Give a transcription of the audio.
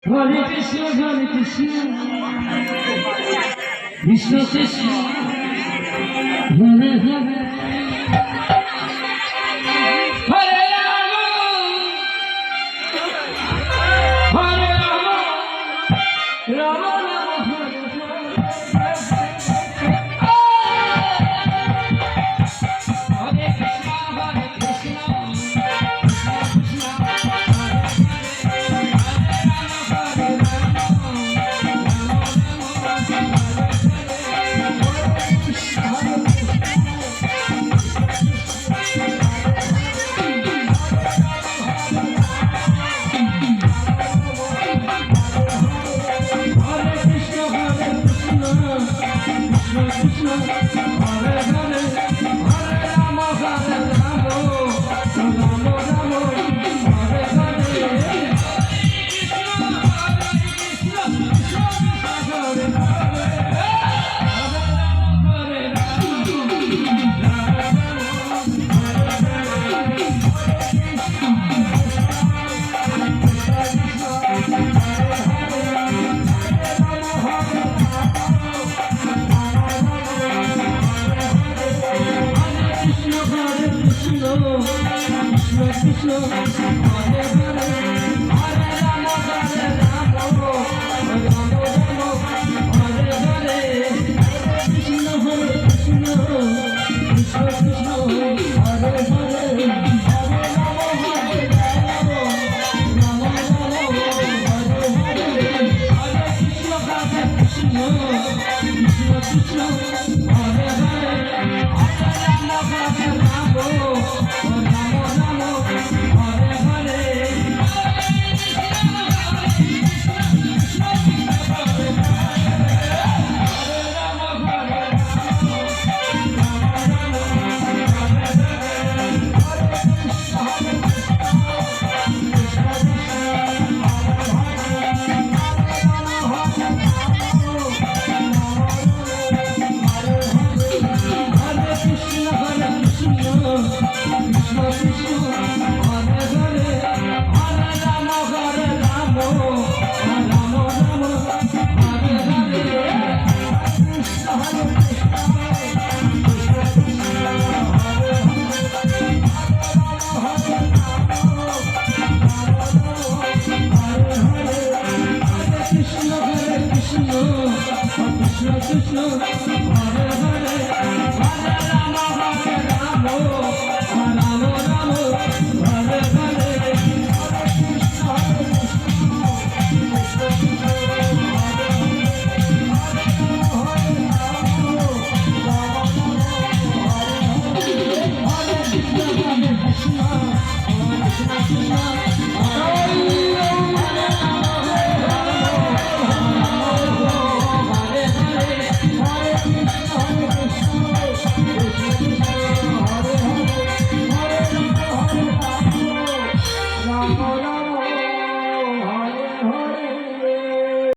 Hare Krishna, Krishna Krishna, Hare Hare, Hare Rama, Hare Rama, Rama Rama, Hare Krishna, Hare Krishna, Krishna Krishna, Hare Hare, Hare Rama, Hare Rama, Rama Rama, Hare Hare, Krishna Hare Krishna, Krishna Krishna, Hare Hare, Hare Rama, Hare Rama, Rama Rama, Hare Hare, Hare Krishna, Hare Krishna, Krishna Krishna, Hare Hare, Hare Rama, Hare Rama, Krishna, Hare